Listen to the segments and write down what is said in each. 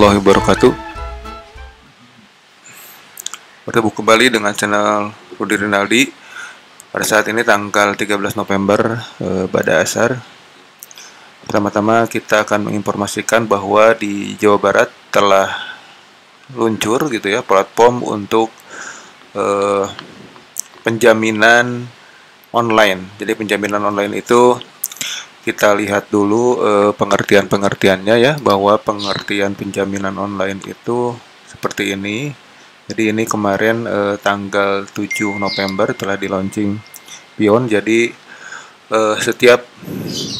warahmatullahi wabarakatuh. Bertemu kembali dengan channel Rudi Rinaldi. Pada saat ini tanggal 13 November pada asar. Pertama-tama kita akan menginformasikan bahwa di Jawa Barat telah luncur gitu ya platform untuk penjaminan online. Jadi penjaminan online itu kita lihat dulu pengertiannya ya, bahwa pengertian penjaminan online itu seperti ini. Jadi ini kemarin tanggal 7 November telah di launching Pion. Jadi setiap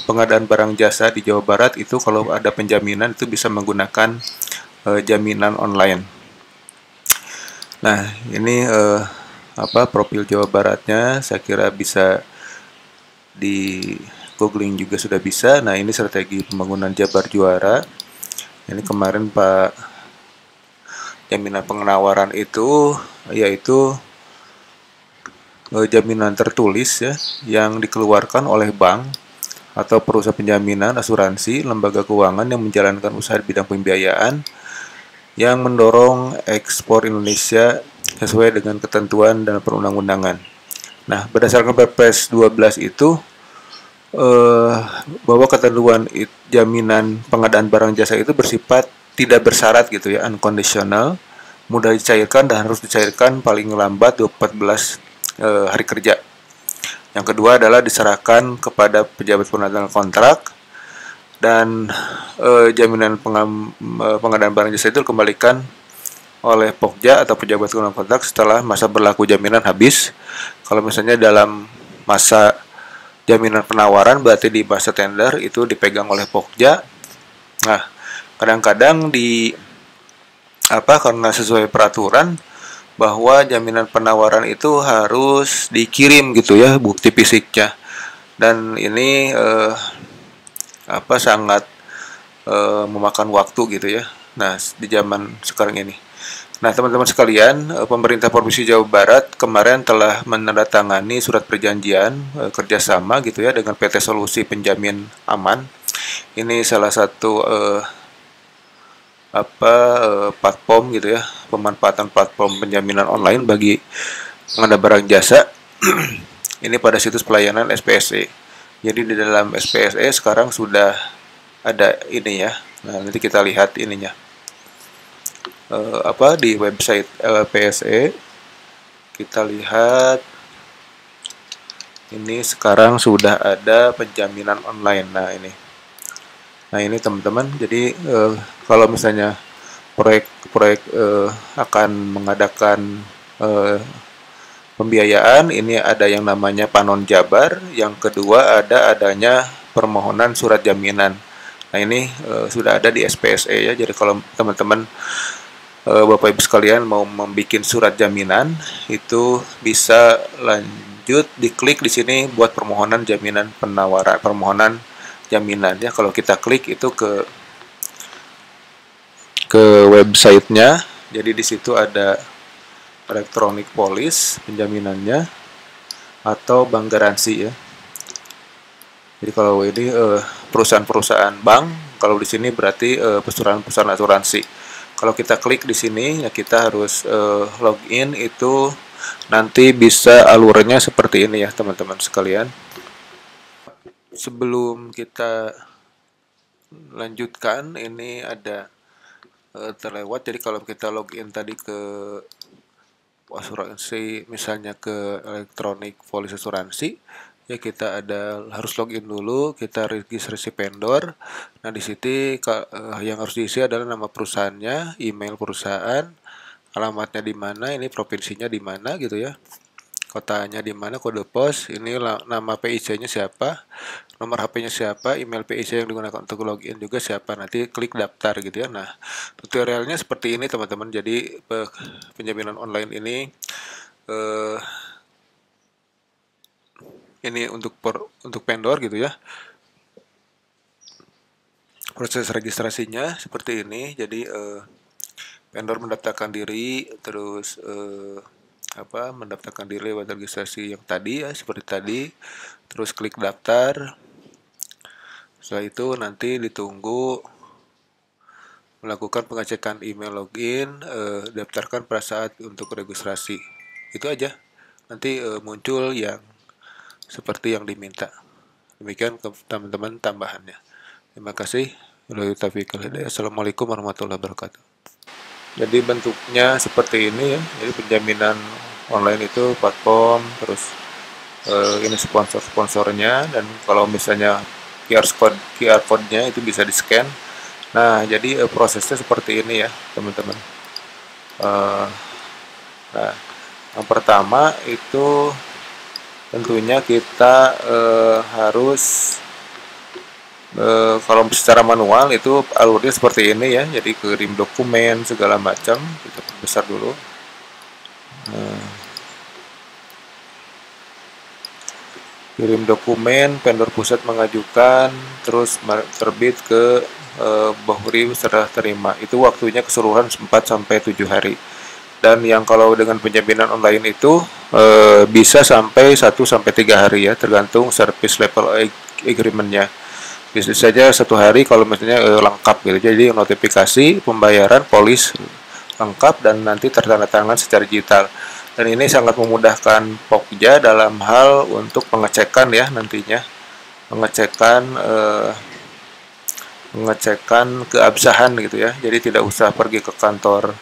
pengadaan barang jasa di Jawa Barat itu kalau ada penjaminan itu bisa menggunakan jaminan online. Nah, ini profil Jawa Baratnya, saya kira bisa di googling juga sudah bisa. Nah, ini strategi pembangunan Jabar Juara. Ini kemarin Pak jaminan penawaran itu yaitu jaminan tertulis ya yang dikeluarkan oleh bank atau perusahaan penjaminan, asuransi, lembaga keuangan yang menjalankan usaha di bidang pembiayaan yang mendorong ekspor Indonesia sesuai dengan ketentuan dan perundang-undangan. Nah, berdasarkan Perpres 12 itu bahwa ketentuan jaminan pengadaan barang jasa itu bersifat tidak bersyarat gitu ya, unconditional, mudah dicairkan dan harus dicairkan paling lambat 14 hari kerja. Yang kedua adalah diserahkan kepada pejabat penandatangan kontrak, dan jaminan pengadaan barang jasa itu dikembalikan oleh Pokja atau pejabat penandatangan kontrak setelah masa berlaku jaminan habis. Kalau misalnya dalam masa jaminan penawaran berarti di masa tender itu dipegang oleh Pokja. Nah, kadang-kadang karena sesuai peraturan bahwa jaminan penawaran itu harus dikirim gitu ya, bukti fisiknya. Dan ini sangat memakan waktu gitu ya. Nah, di zaman sekarang ini. Nah, teman-teman sekalian, pemerintah Provinsi Jawa Barat kemarin telah menandatangani surat perjanjian kerjasama gitu ya dengan PT Solusi Penjamin Aman. Ini salah satu platform gitu ya, pemanfaatan platform penjaminan online bagi pengadaan barang jasa. Ini pada situs pelayanan SPSE. Jadi di dalam SPSE sekarang sudah ada ini ya. Nah, nanti kita lihat ininya. Di website LPSE kita lihat ini sekarang sudah ada penjaminan online. Nah ini teman-teman, jadi kalau misalnya proyek akan mengadakan pembiayaan, ini ada yang namanya Panon Jabar, yang kedua adanya permohonan surat jaminan. Nah ini sudah ada di SPSE ya, jadi kalau teman-teman Bapak Ibu sekalian mau membuat surat jaminan, itu bisa lanjut diklik di sini buat permohonan jaminan penawaran, permohonan jaminan ya. Kalau kita klik itu ke websitenya, jadi di situ ada elektronik polis penjaminannya atau bank garansi ya. Jadi kalau ini perusahaan-perusahaan bank, kalau di sini berarti perusahaan-perusahaan asuransi. Kalau kita klik di sini ya kita harus login, itu nanti bisa alurnya seperti ini ya teman-teman sekalian. Sebelum kita lanjutkan, ini ada terlewat. Jadi kalau kita login tadi ke asuransi, misalnya ke elektronik polis asuransi, ya kita harus login dulu, kita registrasi vendor. Nah di sini yang harus diisi adalah nama perusahaannya, email perusahaan, alamatnya di mana, ini provinsinya di mana gitu ya, kotanya di mana, kode pos, ini nama PIC-nya siapa, nomor HP-nya siapa, email PIC yang digunakan untuk login juga siapa, nanti klik daftar gitu ya. Nah, tutorialnya seperti ini teman-teman. Jadi penjaminan online ini untuk vendor gitu ya. Proses registrasinya seperti ini. Jadi vendor mendaftarkan diri, terus mendaftarkan diri lewat registrasi yang tadi ya, seperti tadi, terus klik daftar. Setelah itu nanti ditunggu melakukan pengecekan email login, daftarkan pada saat untuk registrasi. Itu aja. Nanti muncul yang seperti yang diminta. Demikian teman-teman tambahannya. Terima kasih. Assalamualaikum warahmatullahi wabarakatuh. Jadi bentuknya seperti ini ya. Jadi penjaminan online itu platform, terus ini sponsor-sponsornya, dan kalau misalnya QR code-nya itu bisa di-scan. Nah, jadi prosesnya seperti ini ya, teman-teman. Nah, yang pertama itu tentunya kita harus kalau secara manual itu alurnya seperti ini ya, jadi kirim dokumen segala macam, kita perbesar dulu. Kirim dokumen, vendor pusat mengajukan, terus terbit ke Bahuri serah terima. Itu waktunya keseluruhan 4 sampai 7 hari. Dan yang kalau dengan penjaminan online itu bisa sampai 1 sampai 3 hari ya, tergantung service level agreement-nya. Bisa saja 1 hari kalau misalnya lengkap gitu. Jadi notifikasi, pembayaran, polis lengkap, dan nanti tertanda-tangan secara digital. Dan ini sangat memudahkan Pokja dalam hal untuk pengecekan ya nantinya. Pengecekan keabsahan gitu ya. Jadi tidak usah pergi ke kantor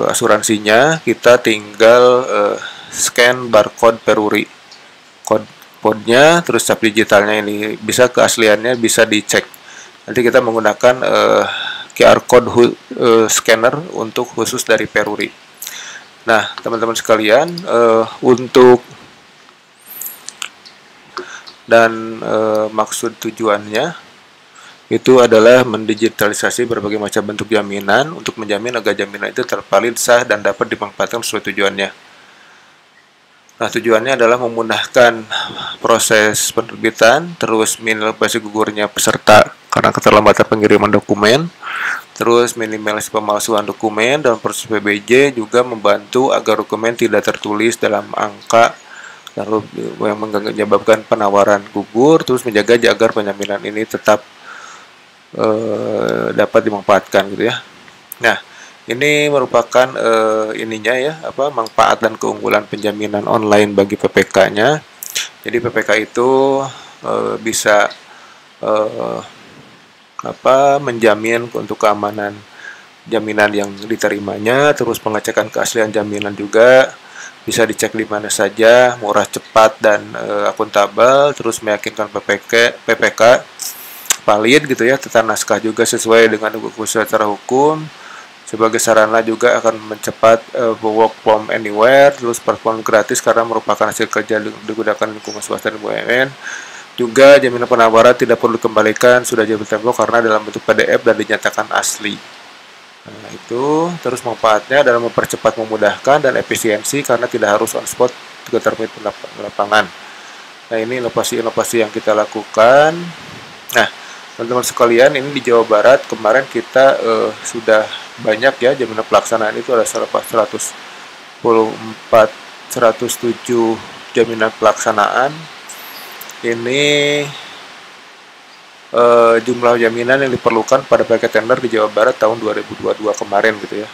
asuransinya, kita tinggal scan barcode Peruri, kode-nya, terus cap digitalnya ini bisa keasliannya bisa dicek. Nanti kita menggunakan QR code scanner untuk khusus dari Peruri. Nah, teman-teman sekalian, untuk dan maksud tujuannya itu adalah mendigitalisasi berbagai macam bentuk jaminan untuk menjamin agar jaminan itu tervalid, sah, dan dapat dimanfaatkan sesuai tujuannya. Nah, tujuannya adalah memudahkan proses penerbitan, terus minimalisasi gugurnya peserta karena keterlambatan pengiriman dokumen, terus minimalisasi pemalsuan dokumen, dan proses PBJ juga membantu agar dokumen tidak tertulis dalam angka lalu yang menyebabkan penawaran gugur, terus menjaga agar penjaminan ini tetap dapat dimanfaatkan gitu ya. Nah, ini merupakan ininya ya, manfaat dan keunggulan penjaminan online bagi PPK-nya. Jadi PPK itu bisa menjamin untuk keamanan jaminan yang diterimanya, terus pengecekan keaslian jaminan juga bisa dicek di mana saja, murah, cepat, dan akuntabel, terus meyakinkan PPK valid gitu ya, tata naskah juga sesuai dengan usul secara hukum. Sebagai sarana juga akan mencepat work from anywhere, terus platform gratis karena merupakan hasil kerja digunakan lingkungan swasta dan BUMN. Juga jaminan penawaran tidak perlu dikembalikan, sudah jadi tembok karena dalam bentuk PDF dan dinyatakan asli. Nah, itu terus manfaatnya dalam mempercepat, memudahkan, dan efisiensi karena tidak harus on spot juga termit lapangan. Nah, ini inovasi-inovasi yang kita lakukan. Nah, teman-teman sekalian, ini di Jawa Barat kemarin kita sudah banyak ya jaminan pelaksanaan itu ada 107 jaminan pelaksanaan. Ini jumlah jaminan yang diperlukan pada paket tender di Jawa Barat tahun 2022 kemarin gitu ya.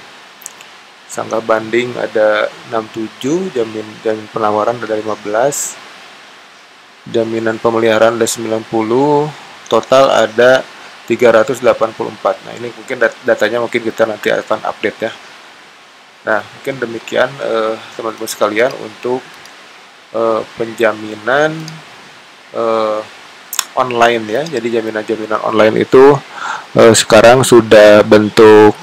Sangka banding ada 67, jaminan penawaran ada 15, jaminan pemeliharaan ada 90, total ada 384. Nah, ini mungkin datanya mungkin kita nanti akan update ya. Nah, mungkin demikian teman-teman sekalian untuk penjaminan online ya. Jadi jaminan-jaminan online itu sekarang sudah bentuk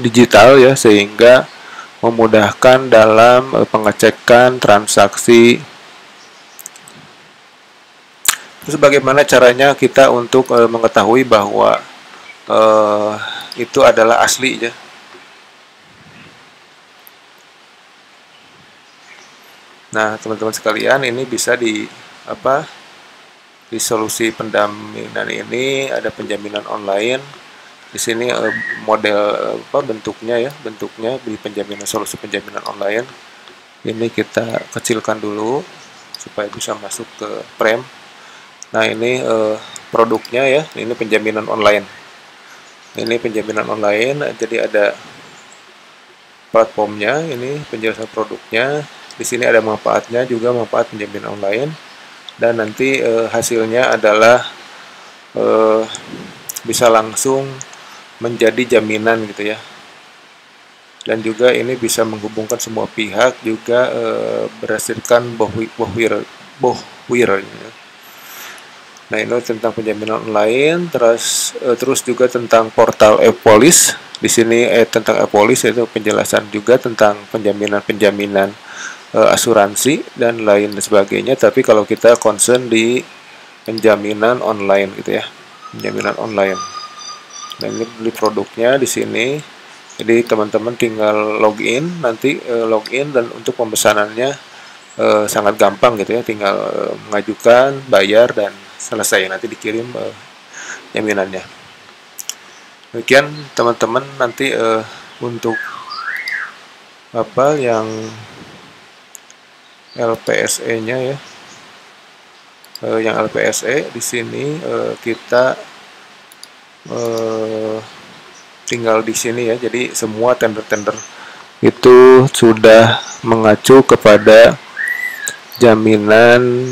digital ya, sehingga memudahkan dalam pengecekan transaksi. Terus bagaimana caranya kita untuk mengetahui bahwa itu adalah asli ya. Nah, teman-teman sekalian, ini bisa di solusi penjaminan ini ada penjaminan online. Di sini model bentuknya di penjaminan, solusi penjaminan online. Ini kita kecilkan dulu supaya bisa masuk ke frame. Nah, ini produknya ya, ini penjaminan online. Ini penjaminan online, jadi ada platformnya, ini penjelasan produknya. Di sini ada manfaatnya juga, manfaat penjaminan online. Dan nanti hasilnya adalah bisa langsung menjadi jaminan gitu ya. Dan juga ini bisa menghubungkan semua pihak, juga berdasarkan bohwir. Nah, ini tentang penjaminan online, terus juga tentang portal e-Polis. Di sini tentang e-Polis itu penjelasan juga tentang penjaminan asuransi dan lain sebagainya. Tapi kalau kita concern di penjaminan online gitu ya, penjaminan online. Dan ini beli produknya di sini. Jadi teman-teman tinggal login, nanti login, dan untuk pemesanannya sangat gampang gitu ya, tinggal mengajukan, bayar, dan selesai, nanti dikirim jaminannya. Demikian teman-teman, nanti untuk apa yang LPSE-nya ya, yang LPSE di sini kita tinggal di sini ya. Jadi semua tender-tender itu sudah mengacu kepada jaminan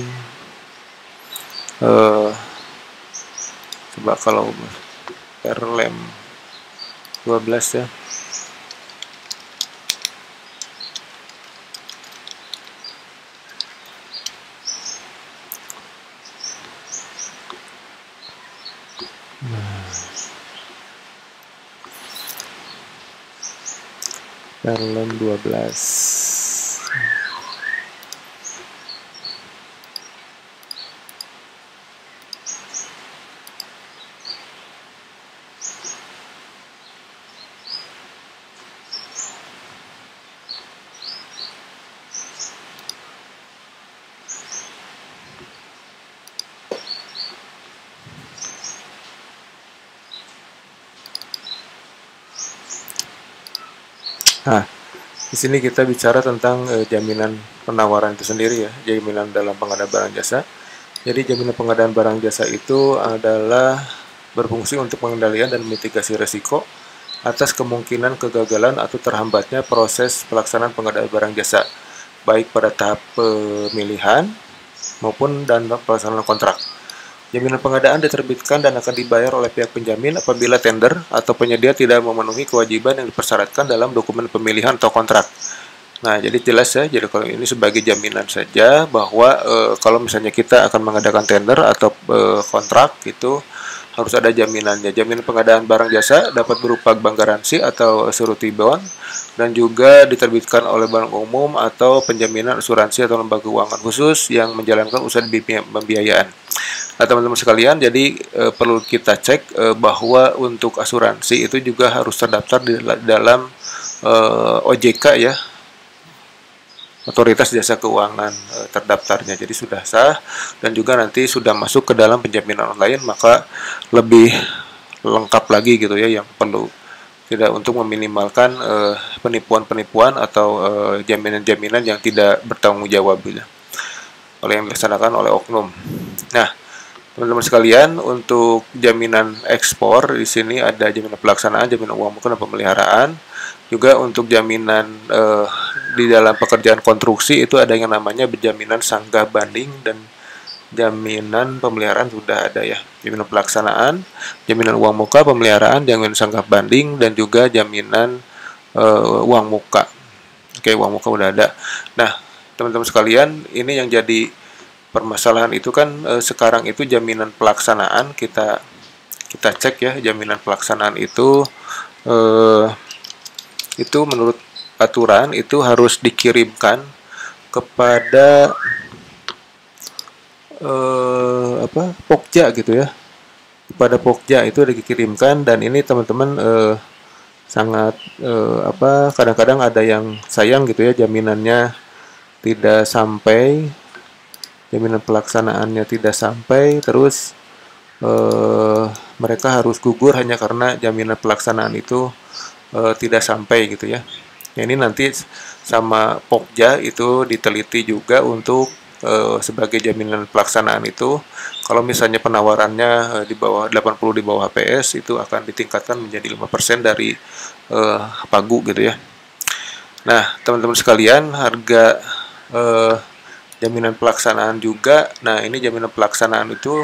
coba kalau Perlem 12 ya. Perlem 12. Nah, di sini kita bicara tentang jaminan penawaran itu sendiri ya, jaminan dalam pengadaan barang jasa. Jadi jaminan pengadaan barang jasa itu adalah berfungsi untuk pengendalian dan mitigasi risiko atas kemungkinan kegagalan atau terhambatnya proses pelaksanaan pengadaan barang jasa, baik pada tahap pemilihan maupun dan pelaksanaan kontrak. Jaminan pengadaan diterbitkan dan akan dibayar oleh pihak penjamin apabila tender atau penyedia tidak memenuhi kewajiban yang dipersyaratkan dalam dokumen pemilihan atau kontrak. Nah, jadi jelas ya, jadi kalau ini sebagai jaminan saja bahwa kalau misalnya kita akan mengadakan tender atau kontrak, itu harus ada jaminannya. Jaminan pengadaan barang jasa dapat berupa bank garansi atau surety bond, dan juga diterbitkan oleh bank umum atau penjaminan asuransi atau lembaga keuangan khusus yang menjalankan usaha pembiayaan. Nah, teman-teman sekalian, jadi perlu kita cek bahwa untuk asuransi itu juga harus terdaftar di dalam OJK ya, Otoritas Jasa Keuangan terdaftarnya. Jadi sudah sah dan juga nanti sudah masuk ke dalam penjaminan online, maka lebih lengkap lagi gitu ya, yang perlu tidak untuk meminimalkan penipuan-penipuan atau jaminan-jaminan yang tidak bertanggung jawab gitu, oleh yang dilaksanakan oleh oknum. Nah, teman-teman sekalian, untuk jaminan ekspor di sini ada jaminan pelaksanaan, jaminan uang muka dan pemeliharaan. Juga untuk jaminan di dalam pekerjaan konstruksi itu ada yang namanya jaminan sanggah banding dan jaminan pemeliharaan sudah ada ya. Jaminan pelaksanaan, jaminan uang muka, pemeliharaan, jaminan sanggah banding, dan juga jaminan uang muka. Oke, uang muka udah ada. Nah, teman-teman sekalian, ini yang jadi permasalahan itu kan sekarang itu jaminan pelaksanaan, kita cek ya, jaminan pelaksanaan itu menurut aturan itu harus dikirimkan kepada Pokja gitu ya, kepada Pokja itu dikirimkan. Dan ini teman-teman sangat kadang-kadang ada yang sayang gitu ya, jaminannya tidak sampai, jaminan pelaksanaannya tidak sampai, terus mereka harus gugur hanya karena jaminan pelaksanaan itu tidak sampai gitu ya. Ini nanti sama Pokja itu diteliti juga untuk sebagai jaminan pelaksanaan itu, Kalau misalnya penawarannya di bawah 80 di bawah HPS itu akan ditingkatkan menjadi 5% dari pagu gitu ya. Nah, teman-teman sekalian, harga jaminan pelaksanaan juga. Nah, ini jaminan pelaksanaan itu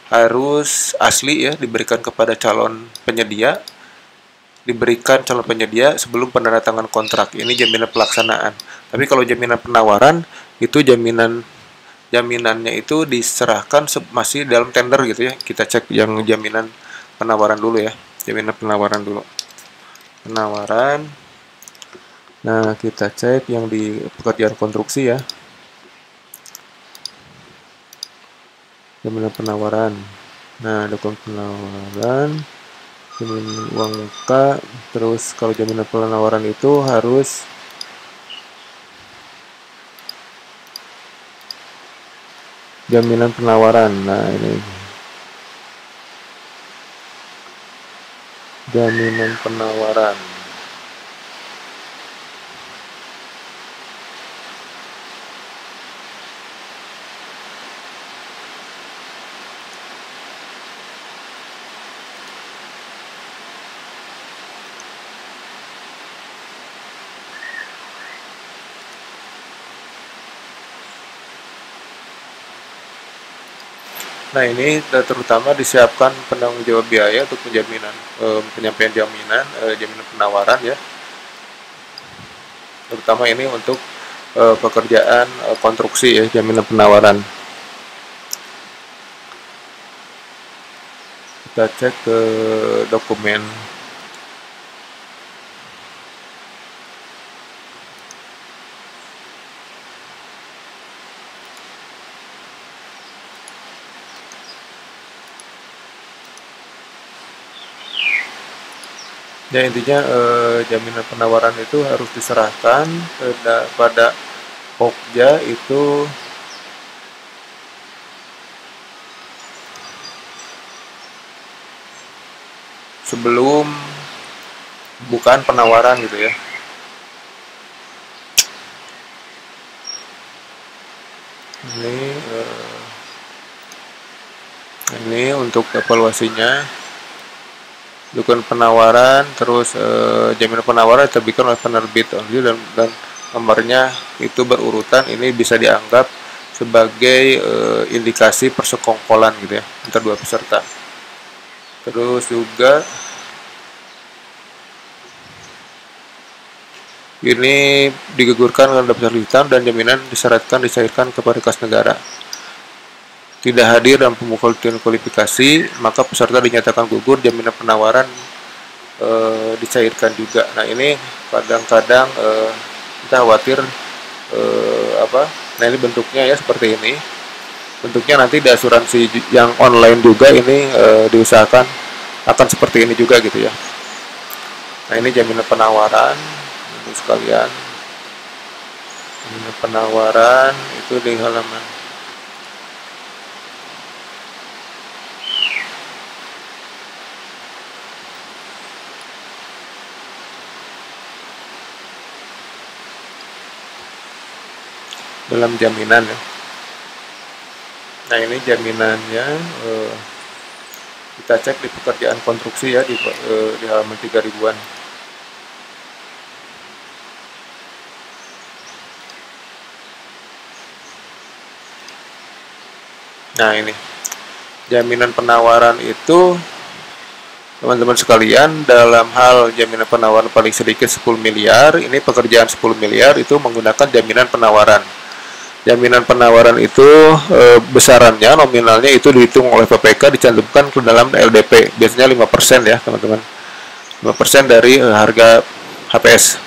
harus asli ya, diberikan kepada calon penyedia, sebelum penandatangan kontrak. Ini jaminan pelaksanaan. Tapi kalau jaminan penawaran itu jaminannya itu diserahkan masih dalam tender gitu ya. Kita cek yang jaminan penawaran dulu ya. Jaminan penawaran dulu. Penawaran. Nah, kita cek yang di pekerjaan konstruksi ya. Jaminan penawaran. Nah, dokumen penawaran, jaminan uang muka. Terus kalau jaminan penawaran itu harus jaminan penawaran. Nah, ini jaminan penawaran. Nah, ini terutama disiapkan penanggung jawab biaya untuk penjaminan penyampaian jaminan penawaran ya. Terutama ini untuk pekerjaan konstruksi ya, jaminan penawaran. Kita cek ke dokumen. Ya, intinya jaminan penawaran itu harus diserahkan pada Pokja itu sebelum bukan penawaran gitu ya. Ini untuk evaluasinya. Dukungan penawaran, terus jaminan penawaran diterbitkan oleh penerbit dan nomornya itu berurutan. Ini bisa dianggap sebagai indikasi persekongkolan gitu ya antar dua peserta. Terus juga ini digugurkan dengan daftar hitam dan jaminan dicairkan kepada kas negara. Tidak hadir dalam pemukulan kualifikasi, maka peserta dinyatakan gugur, jaminan penawaran dicairkan juga. Nah, ini kadang-kadang kita khawatir nah ini bentuknya ya seperti ini. Bentuknya nanti di asuransi yang online juga ini diusahakan akan seperti ini juga gitu ya. Nah, ini jaminan penawaran untuk sekalian. Jaminan penawaran itu di halaman dalam jaminan ya. Nah, ini jaminannya kita cek di pekerjaan konstruksi ya di halaman 3000-an. Nah, ini jaminan penawaran itu teman-teman sekalian, dalam hal jaminan penawaran paling sedikit 10 miliar, ini pekerjaan 10 miliar itu menggunakan jaminan penawaran. Jaminan penawaran itu besarannya nominalnya itu dihitung oleh PPK, dicantumkan ke dalam LDP, biasanya 5% ya teman-teman, 5% dari harga HPS.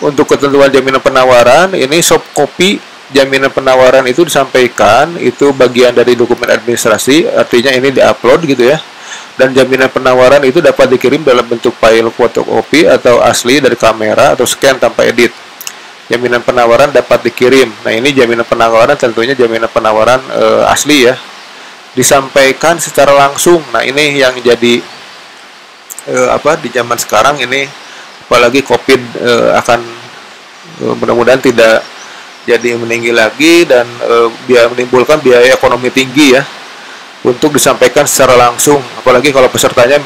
Untuk ketentuan jaminan penawaran, ini soft copy jaminan penawaran itu disampaikan, itu bagian dari dokumen administrasi, artinya ini diupload gitu ya. Dan jaminan penawaran itu dapat dikirim dalam bentuk file fotokopi atau asli dari kamera atau scan tanpa edit. Jaminan penawaran dapat dikirim. Nah, ini jaminan penawaran tentunya jaminan penawaran asli ya, disampaikan secara langsung. Nah, ini yang jadi di zaman sekarang ini, apalagi COVID akan mudah-mudahan tidak jadi meninggi lagi dan menimbulkan biaya ekonomi tinggi ya untuk disampaikan secara langsung, apalagi kalau pesertanya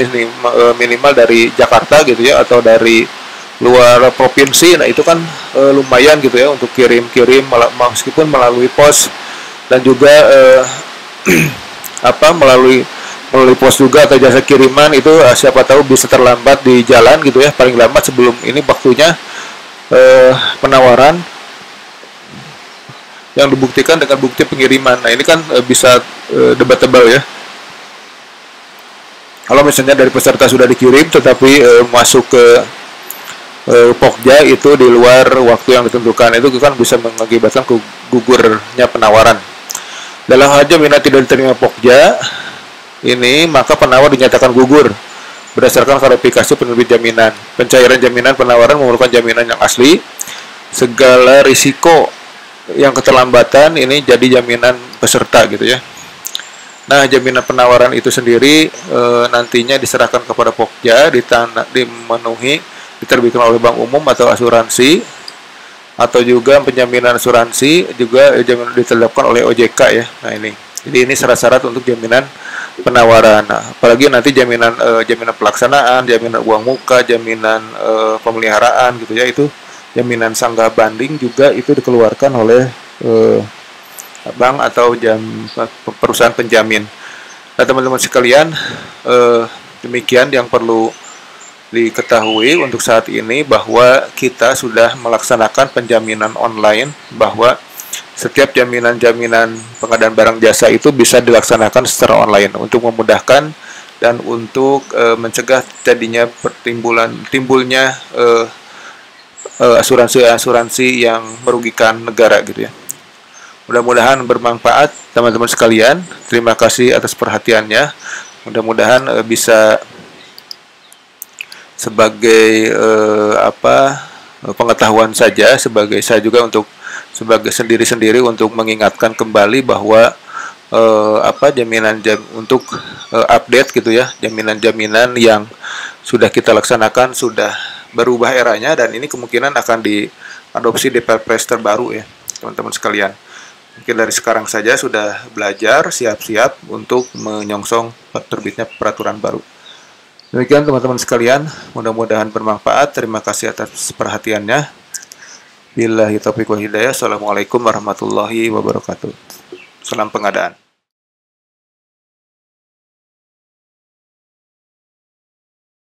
minimal dari Jakarta gitu ya atau dari luar provinsi. Nah itu kan lumayan gitu ya untuk kirim-kirim meskipun melalui pos dan juga melalui pos juga atau jasa kiriman itu siapa tahu bisa terlambat di jalan gitu ya, paling lambat sebelum ini waktunya penawaran yang dibuktikan dengan bukti pengiriman. Nah ini kan bisa debatable ya. Kalau misalnya dari peserta sudah dikirim tetapi masuk ke Pokja itu di luar waktu yang ditentukan, itu kan bisa mengakibatkan gugurnya penawaran. Dalam hal jaminan tidak diterima Pokja ini, maka penawar dinyatakan gugur berdasarkan verifikasi penerbit jaminan. Pencairan jaminan penawaran memerlukan jaminan yang asli. Segala risiko yang keterlambatan ini jadi jaminan peserta gitu ya. Nah, jaminan penawaran itu sendiri nantinya diserahkan kepada Pokja, dimenuhi, diterbitkan oleh bank umum atau asuransi, atau juga penjaminan asuransi juga jaminan ditetapkan oleh OJK ya. Nah ini, jadi ini syarat-syarat untuk jaminan penawaran. Nah, apalagi nanti jaminan pelaksanaan, jaminan uang muka, jaminan pemeliharaan gitu ya, itu jaminan sanggah banding juga itu dikeluarkan oleh bank atau perusahaan penjamin. Nah teman-teman sekalian, demikian yang perlu diketahui untuk saat ini, bahwa kita sudah melaksanakan penjaminan online, bahwa setiap jaminan-jaminan pengadaan barang jasa itu bisa dilaksanakan secara online untuk memudahkan dan untuk mencegah jadinya timbulnya asuransi-asuransi yang merugikan negara gitu ya. Mudah-mudahan bermanfaat teman-teman sekalian. Terima kasih atas perhatiannya. Mudah-mudahan bisa sebagai pengetahuan saja, sebagai saya juga untuk sebagai sendiri-sendiri untuk mengingatkan kembali bahwa untuk update gitu ya, jaminan-jaminan yang sudah kita laksanakan sudah berubah eranya, dan ini kemungkinan akan diadopsi di Perpres terbaru ya teman-teman sekalian. Mungkin dari sekarang saja sudah belajar, siap-siap untuk menyongsong terbitnya peraturan baru. Demikian teman-teman sekalian, mudah-mudahan bermanfaat. Terima kasih atas perhatiannya. Billahi taufiq wal hidayah. Assalamualaikum warahmatullahi wabarakatuh. Salam pengadaan.